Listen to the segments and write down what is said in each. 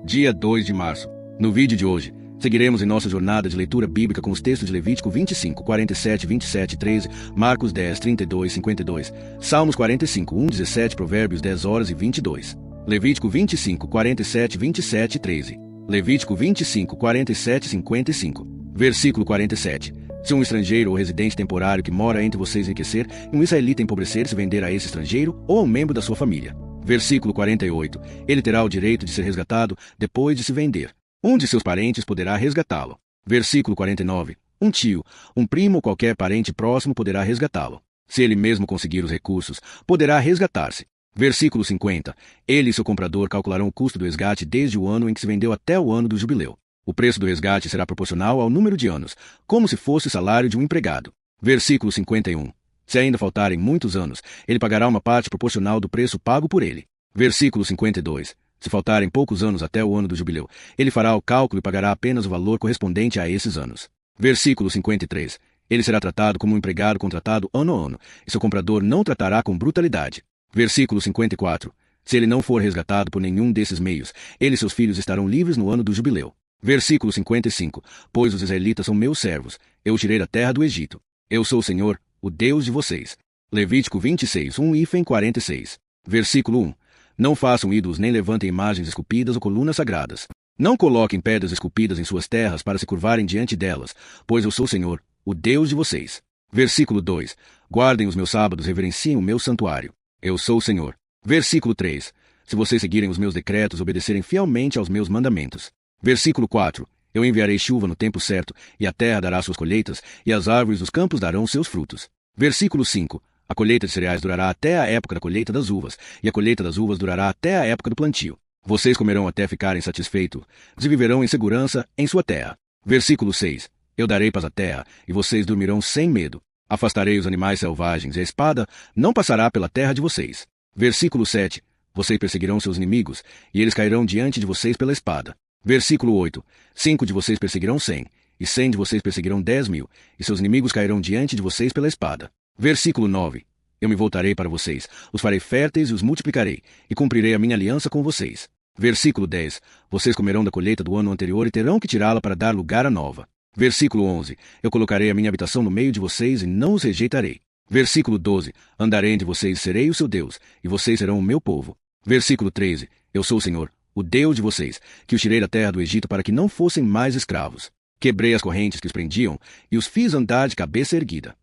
Dia 2 de março. No vídeo de hoje, seguiremos em nossa jornada de leitura bíblica com os textos de Levítico 25, 47, 27, 13, Marcos 10, 32, 52, Salmos 45, 1, 17, Provérbios 10 horas e 22. Levítico 25, 47, 27 e 13. Levítico 25, 47 e 55. Versículo 47. Se um estrangeiro ou residente temporário que mora entre vocês enriquecer, e um israelita empobrecer-se vender a esse estrangeiro ou a um membro da sua família. Versículo 48. Ele terá o direito de ser resgatado depois de se vender. Um de seus parentes poderá resgatá-lo. Versículo 49. Um tio, um primo ou qualquer parente próximo poderá resgatá-lo. Se ele mesmo conseguir os recursos, poderá resgatar-se. Versículo 50. Ele e seu comprador calcularão o custo do resgate desde o ano em que se vendeu até o ano do jubileu. O preço do resgate será proporcional ao número de anos, como se fosse o salário de um empregado. Versículo 51. Se ainda faltarem muitos anos, ele pagará uma parte proporcional do preço pago por ele. Versículo 52. Se faltarem poucos anos até o ano do jubileu, ele fará o cálculo e pagará apenas o valor correspondente a esses anos. Versículo 53. Ele será tratado como um empregado contratado ano a ano, e seu comprador não o tratará com brutalidade. Versículo 54. Se ele não for resgatado por nenhum desses meios, ele e seus filhos estarão livres no ano do jubileu. Versículo 55. Pois os israelitas são meus servos, eu os tirei da terra do Egito. Eu sou o Senhor, o Deus de vocês. Levítico 26, 46. Versículo 1. Não façam ídolos nem levantem imagens esculpidas ou colunas sagradas. Não coloquem pedras esculpidas em suas terras para se curvarem diante delas, pois eu sou o Senhor, o Deus de vocês. Versículo 2. Guardem os meus sábados, reverenciem o meu santuário. Eu sou o Senhor. Versículo 3. Se vocês seguirem os meus decretos, obedecerem fielmente aos meus mandamentos. Versículo 4. Eu enviarei chuva no tempo certo, e a terra dará suas colheitas, e as árvores dos campos darão seus frutos. Versículo 5. A colheita de cereais durará até a época da colheita das uvas, e a colheita das uvas durará até a época do plantio. Vocês comerão até ficarem satisfeitos, e viverão em segurança em sua terra. Versículo 6. Eu darei paz à terra, e vocês dormirão sem medo. Afastarei os animais selvagens, e a espada não passará pela terra de vocês. Versículo 7. Vocês perseguirão seus inimigos, e eles cairão diante de vocês pela espada. Versículo 8. 5 de vocês perseguirão 100, e 100 de vocês perseguirão 10.000, e seus inimigos cairão diante de vocês pela espada. Versículo 9. Eu me voltarei para vocês, os farei férteis e os multiplicarei, e cumprirei a minha aliança com vocês. Versículo 10. Vocês comerão da colheita do ano anterior e terão que tirá-la para dar lugar à nova. Versículo 11. Eu colocarei a minha habitação no meio de vocês e não os rejeitarei. Versículo 12. Andarei entre vocês e serei o seu Deus, e vocês serão o meu povo. Versículo 13. Eu sou o Senhor, o Deus de vocês, que os tirei da terra do Egito para que não fossem mais escravos. Quebrei as correntes que os prendiam e os fiz andar de cabeça erguida.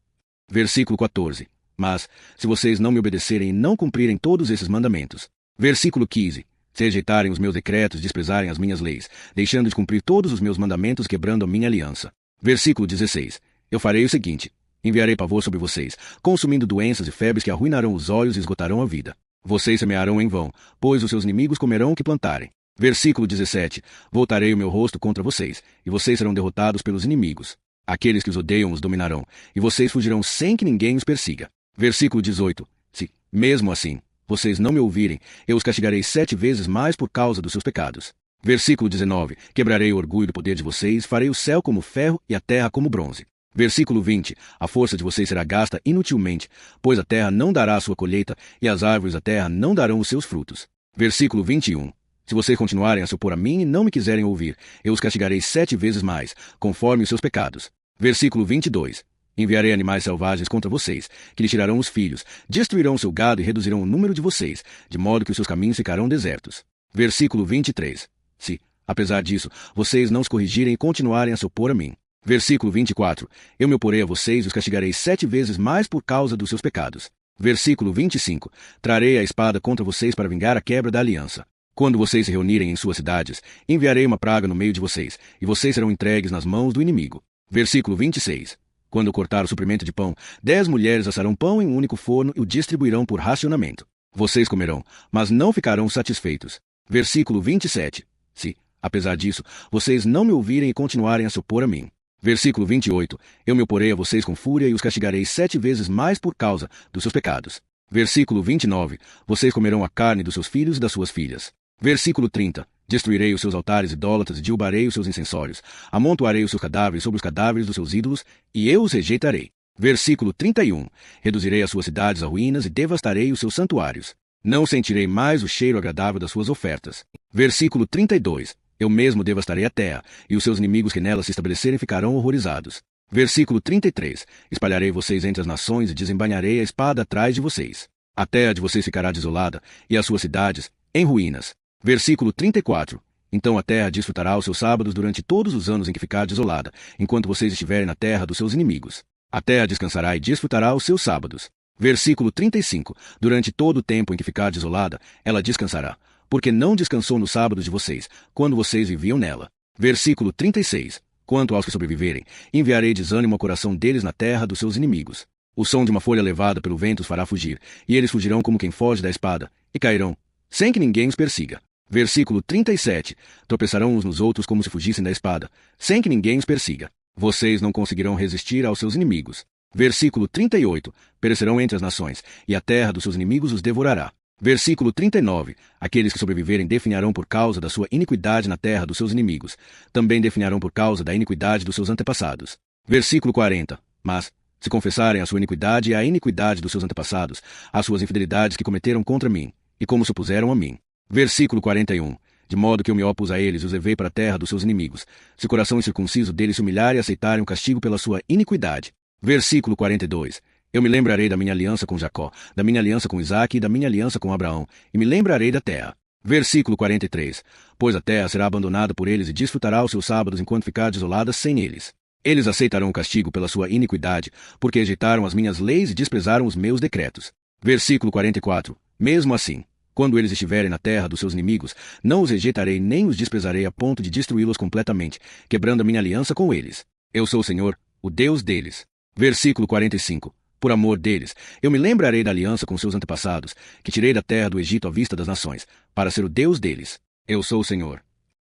Versículo 14. Mas, se vocês não me obedecerem e não cumprirem todos esses mandamentos. Versículo 15. Se rejeitarem os meus decretos, desprezarem as minhas leis, deixando de cumprir todos os meus mandamentos, quebrando a minha aliança. Versículo 16. Eu farei o seguinte. Enviarei pavor sobre vocês, consumindo doenças e febres que arruinarão os olhos e esgotarão a vida. Vocês semearão em vão, pois os seus inimigos comerão o que plantarem. Versículo 17. Voltarei o meu rosto contra vocês, e vocês serão derrotados pelos inimigos. Aqueles que os odeiam os dominarão, e vocês fugirão sem que ninguém os persiga. Versículo 18. Se, mesmo assim, vocês não me ouvirem, eu os castigarei 7 vezes mais por causa dos seus pecados. Versículo 19. Quebrarei o orgulho do poder de vocês, farei o céu como ferro e a terra como bronze. Versículo 20. A força de vocês será gasta inutilmente, pois a terra não dará a sua colheita, e as árvores da terra não darão os seus frutos. Versículo 21. Se vocês continuarem a se opor a mim e não me quiserem ouvir, eu os castigarei 7 vezes mais, conforme os seus pecados. Versículo 22. Enviarei animais selvagens contra vocês, que lhes tirarão os filhos, destruirão seu gado e reduzirão o número de vocês, de modo que os seus caminhos ficarão desertos. Versículo 23. Se, apesar disso, vocês não os corrigirem e continuarem a se opor a mim. Versículo 24. Eu me oporei a vocês e os castigarei 7 vezes mais por causa dos seus pecados. Versículo 25. Trarei a espada contra vocês para vingar a quebra da aliança. Quando vocês se reunirem em suas cidades, enviarei uma praga no meio de vocês, e vocês serão entregues nas mãos do inimigo. Versículo 26. Quando eu cortar o suprimento de pão, 10 mulheres assarão pão em um único forno e o distribuirão por racionamento. Vocês comerão, mas não ficarão satisfeitos. Versículo 27. Se, apesar disso, vocês não me ouvirem e continuarem a se opor a mim. Versículo 28. Eu me oporei a vocês com fúria e os castigarei 7 vezes mais por causa dos seus pecados. Versículo 29. Vocês comerão a carne dos seus filhos e das suas filhas. Versículo 30. Destruirei os seus altares idólatras e derrubarei os seus incensórios. Amontoarei os seus cadáveres sobre os cadáveres dos seus ídolos, e eu os rejeitarei. Versículo 31. Reduzirei as suas cidades a ruínas e devastarei os seus santuários. Não sentirei mais o cheiro agradável das suas ofertas. Versículo 32. Eu mesmo devastarei a terra, e os seus inimigos que nela se estabelecerem ficarão horrorizados. Versículo 33. Espalharei vocês entre as nações e desembainharei a espada atrás de vocês. A terra de vocês ficará desolada, e as suas cidades em ruínas. Versículo 34. Então a terra desfrutará os seus sábados durante todos os anos em que ficar desolada, enquanto vocês estiverem na terra dos seus inimigos. A terra descansará e desfrutará os seus sábados. Versículo 35. Durante todo o tempo em que ficar desolada, ela descansará, porque não descansou nos sábados de vocês, quando vocês viviam nela. Versículo 36. Quanto aos que sobreviverem, enviarei desânimo ao coração deles na terra dos seus inimigos. O som de uma folha levada pelo vento os fará fugir, e eles fugirão como quem foge da espada, e cairão, sem que ninguém os persiga. Versículo 37. Tropeçarão uns nos outros como se fugissem da espada, sem que ninguém os persiga. Vocês não conseguirão resistir aos seus inimigos. Versículo 38. Perecerão entre as nações, e a terra dos seus inimigos os devorará. Versículo 39. Aqueles que sobreviverem definharão por causa da sua iniquidade na terra dos seus inimigos. Também definharão por causa da iniquidade dos seus antepassados. Versículo 40. Mas, se confessarem a sua iniquidade e a iniquidade dos seus antepassados, as suas infidelidades que cometeram contra mim, e como se opuseram a mim. Versículo 41. De modo que eu me opus a eles e os levei para a terra dos seus inimigos. Se o coração incircunciso deles se humilhar e aceitarem o castigo pela sua iniquidade. Versículo 42. Eu me lembrarei da minha aliança com Jacó, da minha aliança com Isaque e da minha aliança com Abraão, e me lembrarei da terra. Versículo 43. Pois a terra será abandonada por eles e desfrutará os seus sábados enquanto ficar desolada sem eles. Eles aceitarão o castigo pela sua iniquidade, porque rejeitaram as minhas leis e desprezaram os meus decretos. Versículo 44. Mesmo assim, quando eles estiverem na terra dos seus inimigos, não os rejeitarei nem os desprezarei a ponto de destruí-los completamente, quebrando a minha aliança com eles. Eu sou o Senhor, o Deus deles. Versículo 45. Por amor deles, eu me lembrarei da aliança com seus antepassados, que tirei da terra do Egito à vista das nações, para ser o Deus deles. Eu sou o Senhor.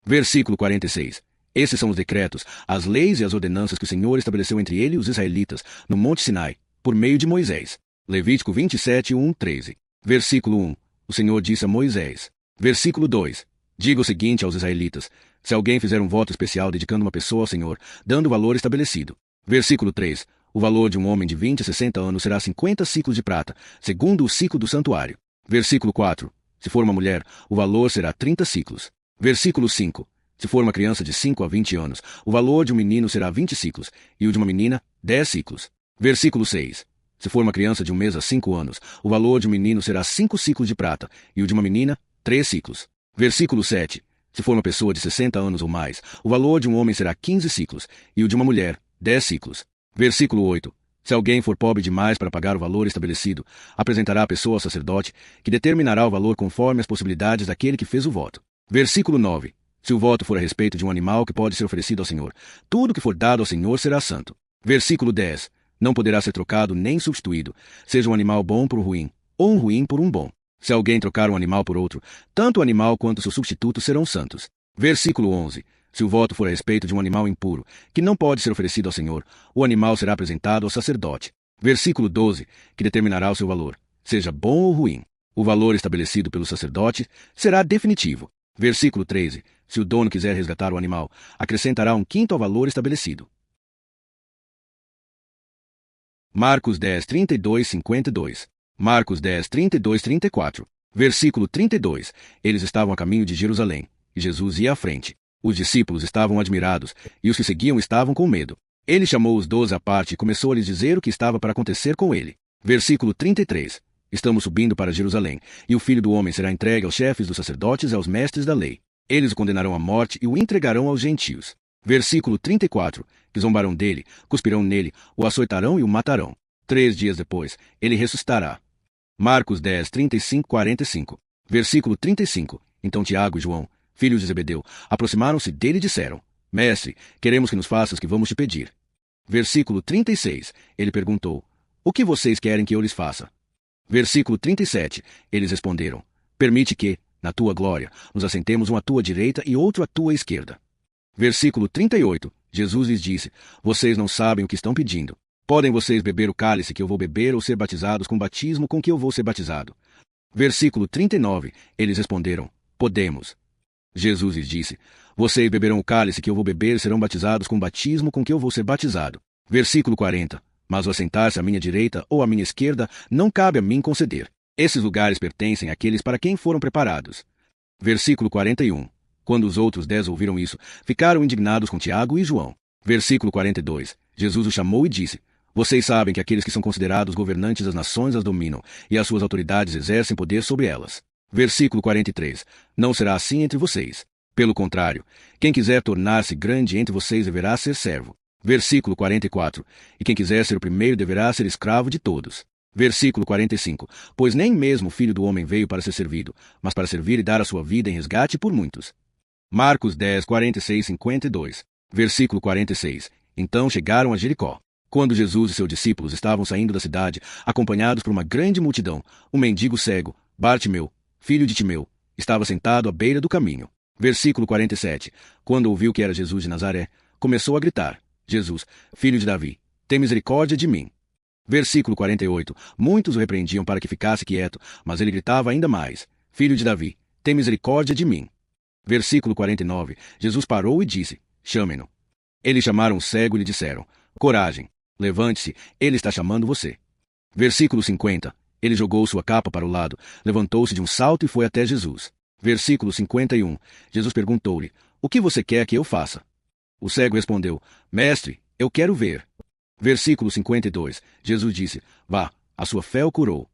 Versículo 46. Esses são os decretos, as leis e as ordenanças que o Senhor estabeleceu entre ele e os israelitas, no Monte Sinai, por meio de Moisés. Levítico 27, 1-13. Versículo 1. O Senhor disse a Moisés. Versículo 2. Diga o seguinte aos israelitas: se alguém fizer um voto especial dedicando uma pessoa ao Senhor, dando o valor estabelecido. Versículo 3. O valor de um homem de 20 a 60 anos será 50 ciclos de prata, segundo o ciclo do santuário. Versículo 4. Se for uma mulher, o valor será 30 ciclos. Versículo 5. Se for uma criança de 5 a 20 anos, o valor de um menino será 20 ciclos, e o de uma menina, 10 ciclos. Versículo 6. Se for uma criança de 1 mês a 5 anos, o valor de um menino será 5 ciclos de prata, e o de uma menina, 3 ciclos. Versículo 7. Se for uma pessoa de 60 anos ou mais, o valor de um homem será 15 ciclos, e o de uma mulher, 10 ciclos. Versículo 8. Se alguém for pobre demais para pagar o valor estabelecido, apresentará a pessoa ao sacerdote, que determinará o valor conforme as possibilidades daquele que fez o voto. Versículo 9. Se o voto for a respeito de um animal que pode ser oferecido ao Senhor, tudo que for dado ao Senhor será santo. Versículo 10. Não poderá ser trocado nem substituído, seja um animal bom por ruim, ou um ruim por um bom. Se alguém trocar um animal por outro, tanto o animal quanto seu substituto serão santos. Versículo 11. Se o voto for a respeito de um animal impuro, que não pode ser oferecido ao Senhor, o animal será apresentado ao sacerdote. Versículo 12, que determinará o seu valor, seja bom ou ruim. O valor estabelecido pelo sacerdote será definitivo. Versículo 13, se o dono quiser resgatar o animal, acrescentará 1/5 ao valor estabelecido. Marcos 10, 32, 52. Marcos 10, 32, 34. Versículo 32. Eles estavam a caminho de Jerusalém, e Jesus ia à frente. Os discípulos estavam admirados, e os que seguiam estavam com medo. Ele chamou os 12 à parte e começou a lhes dizer o que estava para acontecer com ele. Versículo 33. Estamos subindo para Jerusalém, e o Filho do Homem será entregue aos chefes dos sacerdotes e aos mestres da lei. Eles o condenarão à morte e o entregarão aos gentios. Versículo 34. Que zombarão dele, cuspirão nele, o açoitarão e o matarão. 3 dias depois, ele ressuscitará. Marcos 10, 35, 45. Versículo 35. Então Tiago e João, filhos de Zebedeu, aproximaram-se dele e disseram: Mestre, queremos que nos faças o que vamos te pedir. Versículo 36. Ele perguntou: O que vocês querem que eu lhes faça? Versículo 37. Eles responderam: Permite que, na tua glória, nos assentemos um à tua direita e outro à tua esquerda. Versículo 38. Jesus lhes disse: Vocês não sabem o que estão pedindo. Podem vocês beber o cálice que eu vou beber ou ser batizados com o batismo com que eu vou ser batizado? Versículo 39. Eles responderam: Podemos. Jesus lhes disse: Vocês beberão o cálice que eu vou beber e serão batizados com o batismo com que eu vou ser batizado. Versículo 40. Mas o assentar-se à minha direita ou à minha esquerda não cabe a mim conceder. Esses lugares pertencem àqueles para quem foram preparados. Versículo 41. Quando os outros 10 ouviram isso, ficaram indignados com Tiago e João. Versículo 42. Jesus os chamou e disse: Vocês sabem que aqueles que são considerados governantes das nações as dominam, e as suas autoridades exercem poder sobre elas. Versículo 43. Não será assim entre vocês. Pelo contrário, quem quiser tornar-se grande entre vocês deverá ser servo. Versículo 44. E quem quiser ser o primeiro deverá ser escravo de todos. Versículo 45. Pois nem mesmo o Filho do Homem veio para ser servido, mas para servir e dar a sua vida em resgate por muitos. Marcos 10, 46, 52. Versículo 46. Então chegaram a Jericó. Quando Jesus e seus discípulos estavam saindo da cidade, acompanhados por uma grande multidão, um mendigo cego, Bartimeu, filho de Timeu, estava sentado à beira do caminho. Versículo 47. Quando ouviu que era Jesus de Nazaré, começou a gritar: Jesus, filho de Davi, tem misericórdia de mim. Versículo 48. Muitos o repreendiam para que ficasse quieto, mas ele gritava ainda mais: Filho de Davi, tem misericórdia de mim. Versículo 49. Jesus parou e disse: Chamem-no. Eles chamaram o cego e lhe disseram: Coragem, levante-se, ele está chamando você. Versículo 50. Ele jogou sua capa para o lado, levantou-se de um salto e foi até Jesus. Versículo 51. Jesus perguntou-lhe: O que você quer que eu faça? O cego respondeu: Mestre, eu quero ver. Versículo 52. Jesus disse: Vá, a sua fé o curou.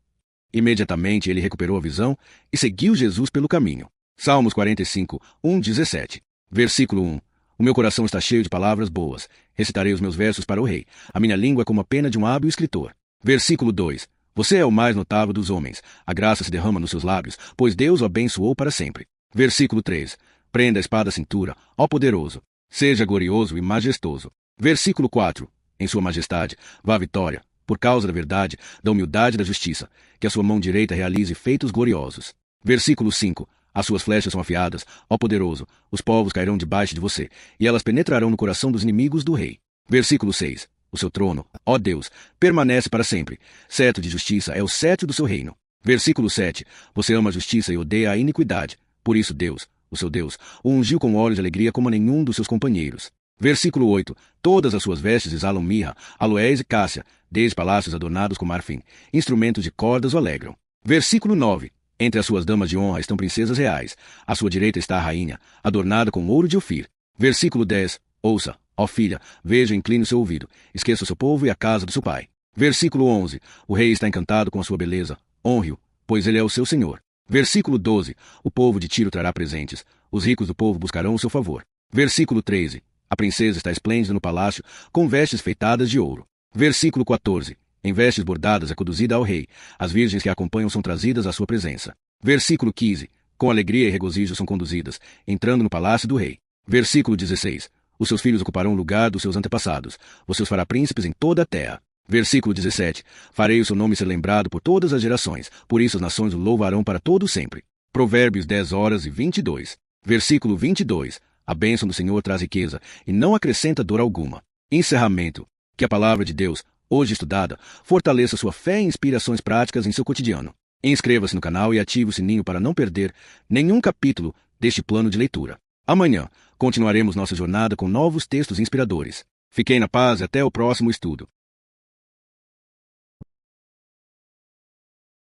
Imediatamente ele recuperou a visão e seguiu Jesus pelo caminho. Salmos 45, 17. Versículo 1. O meu coração está cheio de palavras boas. Recitarei os meus versos para o rei. A minha língua é como a pena de um hábil escritor. Versículo 2. Você é o mais notável dos homens. A graça se derrama nos seus lábios, pois Deus o abençoou para sempre. Versículo 3. Prenda a espada à cintura, ó poderoso. Seja glorioso e majestoso. Versículo 4. Em sua majestade, vá a vitória, por causa da verdade, da humildade e da justiça, que a sua mão direita realize feitos gloriosos. Versículo 5. As suas flechas são afiadas, ó poderoso, os povos cairão debaixo de você, e elas penetrarão no coração dos inimigos do rei. Versículo 6. O seu trono, ó Deus, permanece para sempre. Cetro de justiça é o cetro do seu reino. Versículo 7. Você ama a justiça e odeia a iniquidade. Por isso Deus, o seu Deus, o ungiu com óleo de alegria como a nenhum dos seus companheiros. Versículo 8. Todas as suas vestes exalam mirra, aloés e cássia, desde palácios adornados com marfim. Instrumentos de cordas o alegram. Versículo 9. Entre as suas damas de honra estão princesas reais. À sua direita está a rainha, adornada com ouro de Ofir. Versículo 10. Ouça, ó filha, veja e incline o seu ouvido. Esqueça o seu povo e a casa do seu pai. Versículo 11. O rei está encantado com a sua beleza. Honre-o, pois ele é o seu senhor. Versículo 12. O povo de Tiro trará presentes. Os ricos do povo buscarão o seu favor. Versículo 13. A princesa está esplêndida no palácio, com vestes feitadas de ouro. Versículo 14. Em vestes bordadas é conduzida ao rei. As virgens que a acompanham são trazidas à sua presença. Versículo 15. Com alegria e regozijo são conduzidas, entrando no palácio do rei. Versículo 16. Os seus filhos ocuparão o lugar dos seus antepassados. Você os fará príncipes em toda a terra. Versículo 17. Farei o seu nome ser lembrado por todas as gerações, por isso as nações o louvarão para todo sempre. Provérbios 10 horas e 22. Versículo 22. A bênção do Senhor traz riqueza, e não acrescenta dor alguma. Encerramento. Que a palavra de Deus, hoje estudada, fortaleça sua fé e inspirações práticas em seu cotidiano. Inscreva-se no canal e ative o sininho para não perder nenhum capítulo deste plano de leitura. Amanhã, continuaremos nossa jornada com novos textos inspiradores. Fiquem na paz e até o próximo estudo.